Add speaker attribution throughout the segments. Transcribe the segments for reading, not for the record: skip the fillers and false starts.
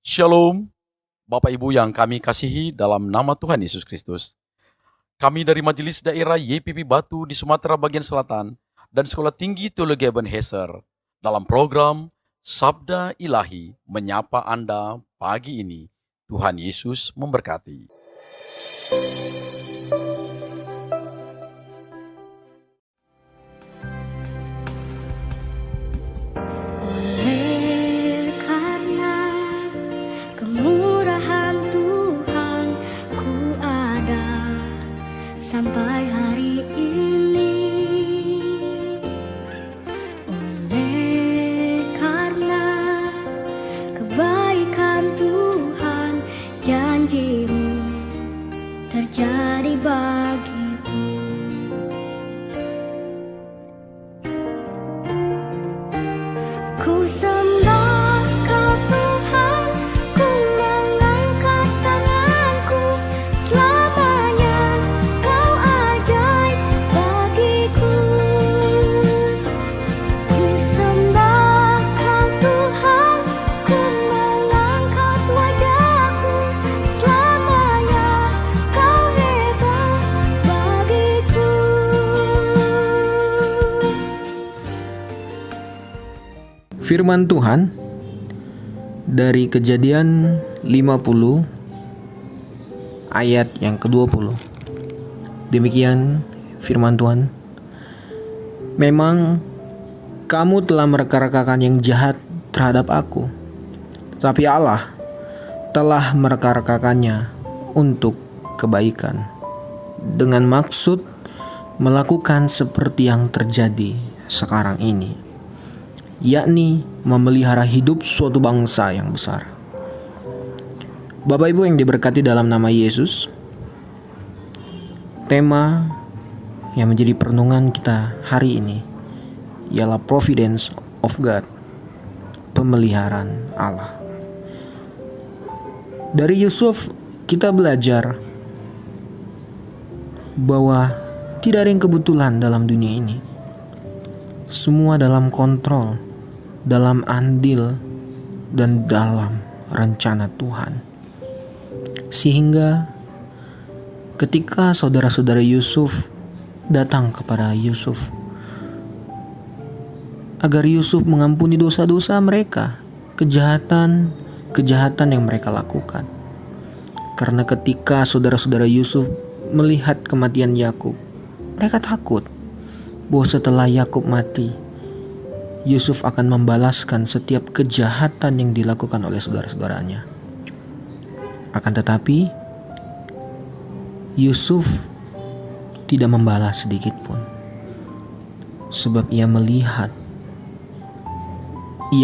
Speaker 1: Shalom, Bapak Ibu yang kami kasihi dalam nama Tuhan Yesus Kristus. Kami dari Majelis Daerah YPP Batu di Sumatera bagian Selatan dan Sekolah Tinggi Teologi Ebenezer dalam program Sabda Ilahi menyapa Anda pagi ini. Tuhan Yesus memberkati.
Speaker 2: Oleh karena kemurahan Tuhan, ku ada sampai hari ini. Oleh karena kebaikan Tuhan, janji-Mu terjadi bagiku. Ku sembah Kau Tuhan, ku mengangkat tanganku, selamanya Kau ajaib bagiku. Ku sembah Kau Tuhan, ku mengangkat wajahku, selamanya Kau hebat bagiku.
Speaker 3: Firman Tuhan dari Kejadian 50 ayat yang ke-20. Demikian firman Tuhan. Memang kamu telah mereka-rekakan yang jahat terhadap aku, tapi Allah telah mereka-rekakannya untuk kebaikan, dengan maksud melakukan seperti yang terjadi sekarang ini, yakni memelihara hidup suatu bangsa yang besar. Bapak Ibu yang diberkati dalam nama Yesus, tema yang menjadi perenungan kita hari ini ialah Providence of God, pemeliharaan Allah. Dari Yusuf kita belajar bahwa tidak ada yang kebetulan dalam dunia ini. Semua dalam kontrol, dalam andil, dan dalam rencana Tuhan. Sehingga ketika saudara-saudara Yusuf datang kepada Yusuf agar Yusuf mengampuni dosa-dosa mereka, kejahatan yang mereka lakukan. Karena ketika saudara-saudara Yusuf melihat kematian Yakub, mereka takut bahwa setelah Yakub mati, Yusuf akan membalaskan setiap kejahatan yang dilakukan oleh saudara-saudaranya. Akan tetapi, Yusuf tidak membalas sedikit pun, sebab ia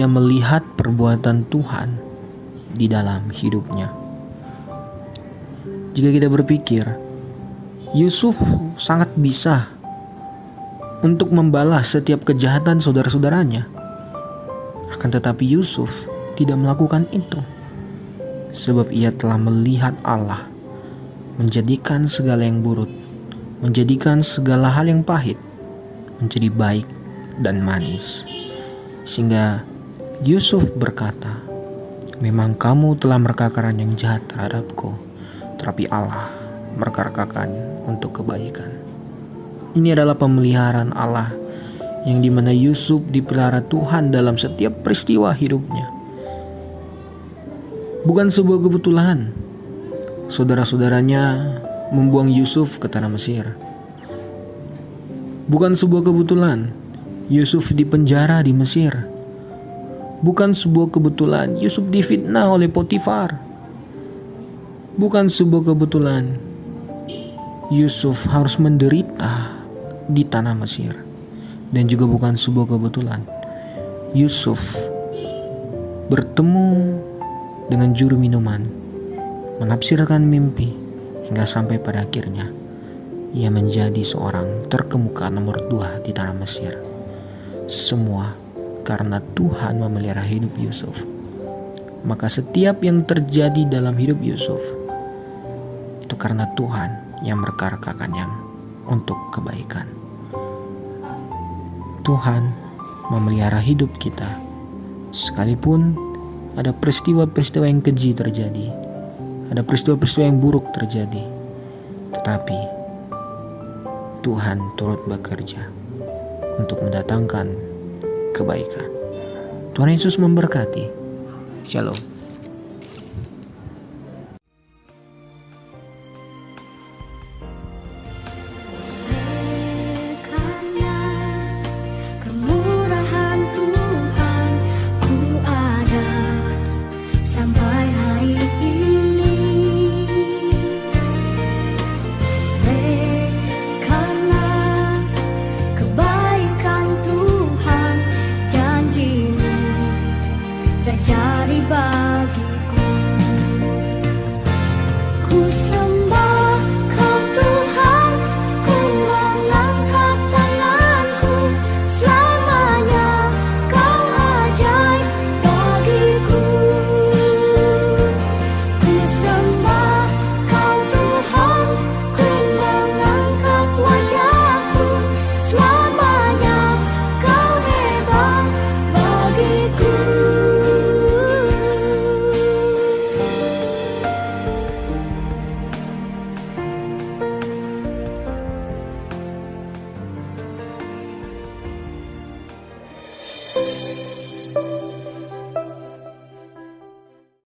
Speaker 3: melihat perbuatan Tuhan di dalam hidupnya. Jika kita berpikir, Yusuf sangat bisa untuk membalas setiap kejahatan saudara-saudaranya. Akan tetapi Yusuf tidak melakukan itu, sebab ia telah melihat Allah menjadikan segala yang buruk, menjadikan segala hal yang pahit menjadi baik dan manis. Sehingga Yusuf berkata, memang kamu telah mereka-rekakan yang jahat terhadapku, tetapi Allah mereka-rekakan untuk kebaikan. Ini adalah pemeliharaan Allah yang dimana Yusuf dipelihara Tuhan dalam setiap peristiwa hidupnya. Bukan sebuah kebetulan saudara-saudaranya membuang Yusuf ke tanah Mesir. Bukan sebuah kebetulan Yusuf dipenjara di Mesir. Bukan sebuah kebetulan Yusuf difitnah oleh Potifar. Bukan sebuah kebetulan Yusuf harus menderita di tanah Mesir. Dan juga bukan sebuah kebetulan Yusuf bertemu dengan juru minuman, menafsirkan mimpi, hingga sampai pada akhirnya ia menjadi seorang terkemuka nomor 2 di tanah Mesir. Semua karena Tuhan memelihara hidup Yusuf. Maka setiap yang terjadi dalam hidup Yusuf itu karena Tuhan yang mereka-rekakannya untuk kebaikan. Tuhan memelihara hidup kita, sekalipun ada peristiwa-peristiwa yang keji terjadi, ada peristiwa-peristiwa yang buruk terjadi, tetapi Tuhan turut bekerja untuk mendatangkan kebaikan. Tuhan Yesus memberkati. Shalom.